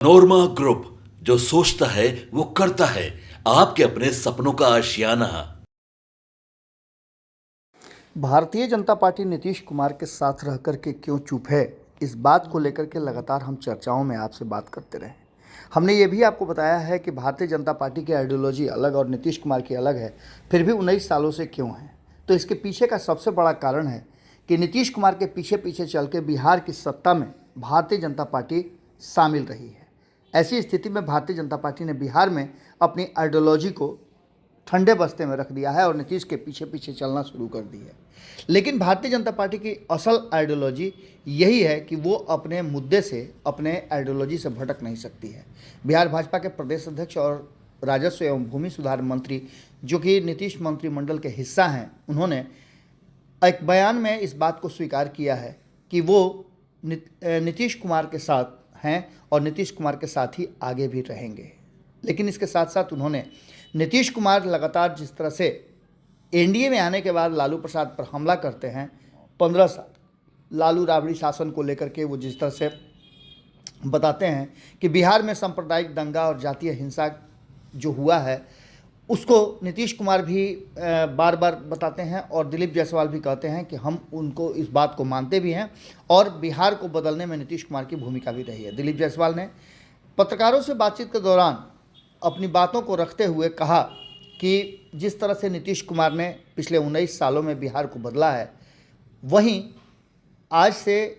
नोरमा group, जो सोचता है वो करता है। आपके अपने सपनों का आशियाना। भारतीय जनता पार्टी नीतीश कुमार के साथ रह कर के क्यों चुप है, इस बात को लेकर के लगातार हम चर्चाओं में आपसे बात करते रहे। हमने ये भी आपको बताया है कि भारतीय जनता पार्टी की आइडियोलॉजी अलग और नीतीश कुमार की अलग है, फिर भी 19 सालों से क्यों है। तो इसके पीछे का सबसे बड़ा कारण है कि नीतीश कुमार के पीछे पीछे चल के बिहार की सत्ता में भारतीय जनता पार्टी शामिल रही है। ऐसी स्थिति में भारतीय जनता पार्टी ने बिहार में अपनी आइडियोलॉजी को ठंडे बस्ते में रख दिया है और नीतीश के पीछे पीछे चलना शुरू कर दी है। लेकिन भारतीय जनता पार्टी की असल आइडियोलॉजी यही है कि वो अपने मुद्दे से, अपने आइडियोलॉजी से भटक नहीं सकती है। बिहार भाजपा के प्रदेश अध्यक्ष और राजस्व एवं भूमि सुधार मंत्री, जो कि नीतीश मंत्रिमंडल के हिस्सा हैं, उन्होंने एक बयान में इस बात को स्वीकार किया है कि वो नीतीश कुमार के साथ हैं और नीतीश कुमार के साथ ही आगे भी रहेंगे। लेकिन इसके साथ साथ उन्होंने नीतीश कुमार लगातार जिस तरह से एनडीए में आने के बाद लालू प्रसाद पर हमला करते हैं, 15 साल लालू राबड़ी शासन को लेकर के वो जिस तरह से बताते हैं कि बिहार में सांप्रदायिक दंगा और जातीय हिंसा जो हुआ है, उसको नीतीश कुमार भी बार बार बताते हैं और दिलीप जायसवाल भी कहते हैं कि हम उनको इस बात को मानते भी हैं और बिहार को बदलने में नीतीश कुमार की भूमिका भी रही है। दिलीप जायसवाल ने पत्रकारों से बातचीत के दौरान अपनी बातों को रखते हुए कहा कि जिस तरह से नीतीश कुमार ने पिछले 19 सालों में बिहार को बदला है, वहीं आज से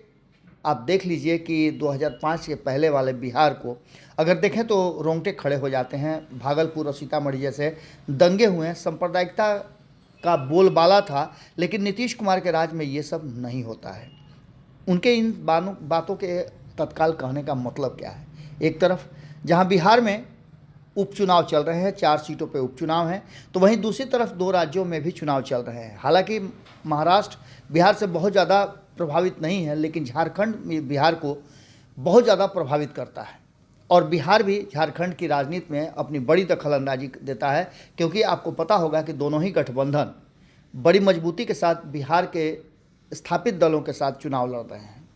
आप देख लीजिए कि 2005 के पहले वाले बिहार को अगर देखें तो रोंगटे खड़े हो जाते हैं। भागलपुर और सीतामढ़ी जैसे दंगे हुए हैं, सांप्रदायिकता का बोलबाला था, लेकिन नीतीश कुमार के राज में ये सब नहीं होता है। उनके इन बातों के तत्काल कहने का मतलब क्या है? एक तरफ जहां बिहार में उपचुनाव चल रहे हैं, 4 सीटों पे उपचुनाव हैं, तो वहीं दूसरी तरफ 2 राज्यों में भी चुनाव चल रहे हैं। हालांकि महाराष्ट्र बिहार से बहुत ज़्यादा प्रभावित नहीं है, लेकिन झारखंड बिहार को बहुत ज़्यादा प्रभावित करता है और बिहार भी झारखंड की राजनीति में अपनी बड़ी दखलंदाजी देता है, क्योंकि आपको पता होगा कि दोनों ही गठबंधन बड़ी मजबूती के साथ बिहार के स्थापित दलों के साथ चुनाव लड़ रहे हैं।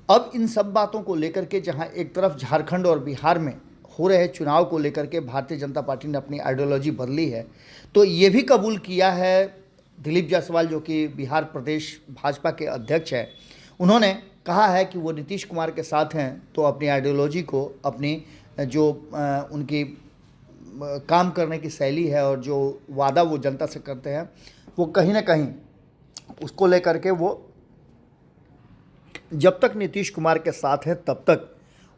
अब इन सब बातों को लेकर के जहाँ एक तरफ झारखंड और बिहार में हो रहे चुनाव को लेकर के भारतीय जनता पार्टी ने अपनी आइडियोलॉजी बदली है, तो ये भी कबूल किया है दिलीप जायसवाल, जो कि बिहार प्रदेश भाजपा के अध्यक्ष हैं। उन्होंने कहा है कि वो नीतीश कुमार के साथ हैं तो अपनी आइडियोलॉजी को, अपनी जो उनकी काम करने की शैली है और जो वादा वो जनता से करते हैं, वो कहीं ना कहीं उसको लेकर के वो जब तक नीतीश कुमार के साथ हैं तब तक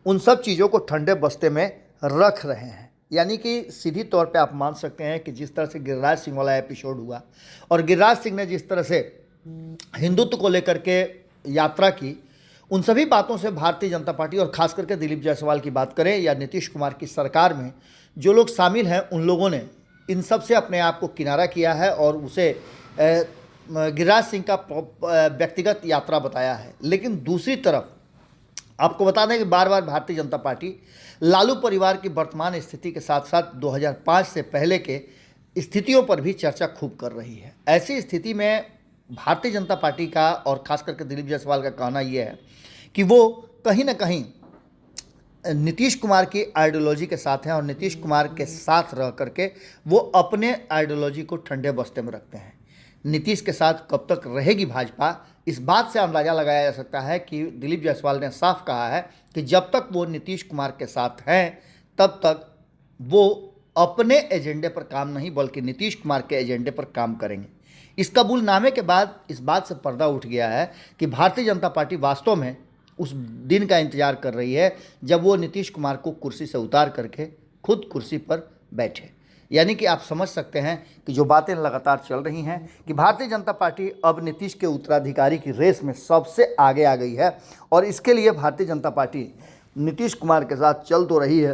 उन सब चीज़ों को ठंडे बस्ते में रख रहे हैं। यानी कि सीधी तौर पे आप मान सकते हैं कि जिस तरह से गिरिराज सिंह वाला एपिसोड हुआ और गिरिराज सिंह ने जिस तरह से हिंदुत्व को लेकर के यात्रा की, उन सभी बातों से भारतीय जनता पार्टी और खास करके दिलीप जायसवाल की बात करें या नीतीश कुमार की सरकार में जो लोग शामिल हैं, उन लोगों ने इन सब से अपने आप को किनारा किया है और उसे गिरिराज सिंह का व्यक्तिगत यात्रा बताया है। लेकिन दूसरी तरफ आपको बता दें कि बार बार भारतीय जनता पार्टी लालू परिवार की वर्तमान स्थिति के साथ साथ 2005 से पहले के स्थितियों पर भी चर्चा खूब कर रही है। ऐसी स्थिति में भारतीय जनता पार्टी का और खास करके दिलीप जायसवाल का कहना यह है कि वो कहीं ना कहीं नीतीश कुमार की आइडियोलॉजी के साथ हैं और नीतीश कुमार के साथ रह करके वो अपने आइडियोलॉजी को ठंडे बस्ते में रखते हैं। नीतीश के साथ कब तक रहेगी भाजपा, इस बात से अंदाज़ा लगाया जा सकता है कि दिलीप जायसवाल ने साफ कहा है कि जब तक वो नीतीश कुमार के साथ हैं तब तक वो अपने एजेंडे पर काम नहीं बल्कि नीतीश कुमार के एजेंडे पर काम करेंगे। इस कबूलनामे के बाद इस बात से पर्दा उठ गया है कि भारतीय जनता पार्टी वास्तव में उस दिन का इंतजार कर रही है जब वो नीतीश कुमार को कुर्सी से उतार करके खुद कुर्सी पर बैठे। यानी कि आप समझ सकते हैं कि जो बातें लगातार चल रही हैं कि भारतीय जनता पार्टी अब नीतीश के उत्तराधिकारी की रेस में सबसे आगे आ गई है और इसके लिए भारतीय जनता पार्टी नीतीश कुमार के साथ चल तो रही है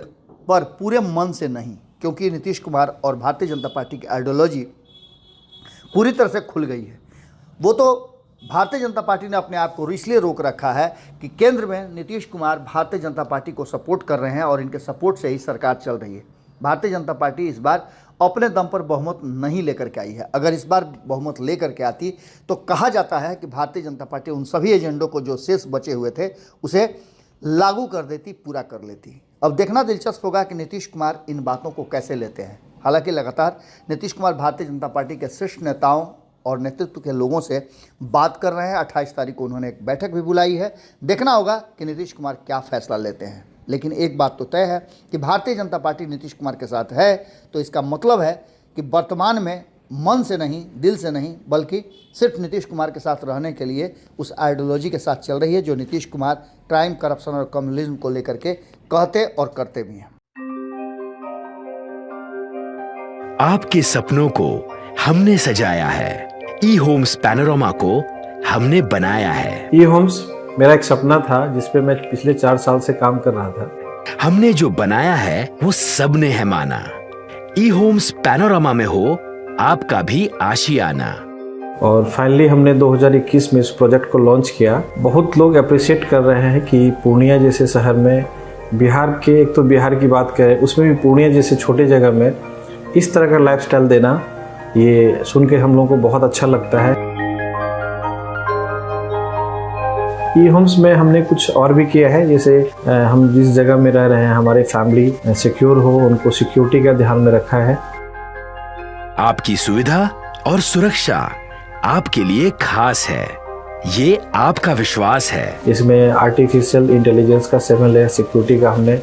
पर पूरे मन से नहीं, क्योंकि नीतीश कुमार और भारतीय जनता पार्टी की आइडियोलॉजी पूरी तरह से खुल गई है। वो तो भारतीय जनता पार्टी ने अपने आप को इसलिए रोक रखा है कि केंद्र में नीतीश कुमार भारतीय जनता पार्टी को सपोर्ट कर रहे हैं और इनके सपोर्ट से ही सरकार चल रही है। भारतीय जनता पार्टी इस बार अपने दम पर बहुमत नहीं लेकर के आई है। अगर इस बार बहुमत लेकर के आती तो कहा जाता है कि भारतीय जनता पार्टी उन सभी एजेंडों को जो शेष बचे हुए थे उसे लागू कर देती, पूरा कर लेती। अब देखना दिलचस्प होगा कि नीतीश कुमार इन बातों को कैसे लेते हैं। हालांकि लगातार नीतीश कुमार भारतीय जनता पार्टी के शीर्ष नेताओं और नेतृत्व के लोगों से बात कर रहे हैं। 28 तारीख को उन्होंने एक बैठक भी बुलाई है। देखना होगा कि नीतीश कुमार क्या फैसला लेते हैं। लेकिन एक बात तो तय है कि भारतीय जनता पार्टी नीतीश कुमार के साथ है, तो इसका मतलब है कि वर्तमान में मन से नहीं, दिल से नहीं, बल्कि सिर्फ नीतीश कुमार के साथ रहने के लिए उस आइडियोलॉजी के साथ चल रही है जो नीतीश कुमार क्राइम, करप्शन और कम्युनलिज्म को लेकर के कहते और करते भी हैं। आपके सपनों को हमने सजाया है, ई होम्स पैनोरमा को हमने बनाया है। ई होम्स मेरा एक सपना था जिस पे मैं पिछले 4 साल से काम कर रहा था। हमने जो बनाया है वो सबने है माना। ई होम्स पैनोरमा में हो आपका भी आशियाना। और फाइनली हमने 2021 में इस प्रोजेक्ट को लॉन्च किया। बहुत लोग अप्रिशिएट कर रहे हैं कि पूर्णिया जैसे शहर में, बिहार के, एक तो बिहार की बात करें उसमें भी पूर्णिया जैसे छोटे जगह में इस तरह का लाइफस्टाइल देना, ये सुन के हम लोगों को बहुत अच्छा लगता है। ई होम्स में हमने कुछ और भी किया है, जैसे हम जिस जगह में रह रहे हैं हमारे फैमिली सिक्योर हो, उनको सिक्योरिटी का ध्यान में रखा है। आपकी सुविधा और सुरक्षा आपके लिए खास है, ये आपका विश्वास है। इसमें आर्टिफिशियल इंटेलिजेंस का 7 लेयर सिक्योरिटी का हमने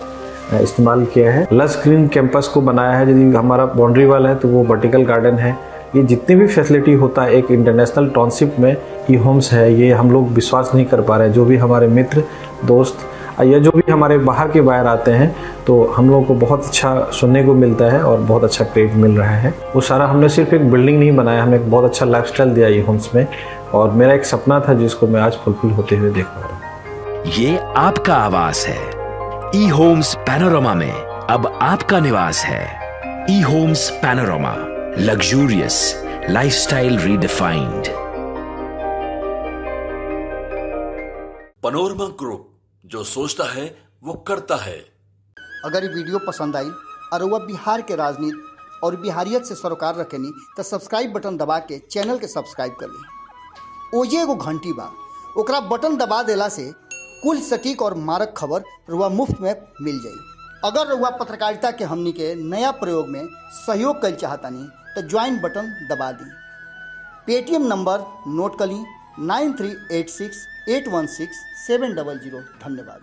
इस्तेमाल किया है। लस ग्रीन कैंपस को बनाया है। यदि हमारा बाउंड्री वाल है तो वो वर्टिकल गार्डन है। ये जितनी भी फैसिलिटी होता है एक इंटरनेशनल टाउनशिप में ई होम्स है, ये हम लोग विश्वास नहीं कर पा रहे हैं। जो भी हमारे मित्र, दोस्त या जो भी हमारे बाहर के बाहर आते हैं तो हम लोगों को बहुत अच्छा सुनने को मिलता है और बहुत अच्छा क्रेडिट मिल रहा है। वो सारा हमने सिर्फ एक बिल्डिंग नहीं बनाया, हमने एक बहुत अच्छा लाइफस्टाइल दिया ई होम्स में, और मेरा एक सपना था जिसको मैं आज फुलफिल होते हुए देख पा रहा हूँ। ये आपका आवास है। ई होम्स पैनोरमा में अब आपका निवास है। E homes Panorama, luxurious lifestyle redefined. Panorama group, जो सोचता है वो करता है। अगर ये वीडियो पसंद आई और वह बिहार के राजनीति और बिहारियत से सरोकार रखेनी तो सब्सक्राइब बटन दबा के चैनल के सब्सक्राइब कर ली। ओजे एगो घंटी बा, ओकरा बटन दबा देला से कुल सटीक और मारक खबर रुआ मुफ्त में मिल जाई। अगर रुआ पत्रकारिता के हमनी के नया प्रयोग में सहयोग कर चाहतानी तो ज्वाइन बटन दबा दी। पेटीएम नंबर नोट कर ली 9386816700। धन्यवाद।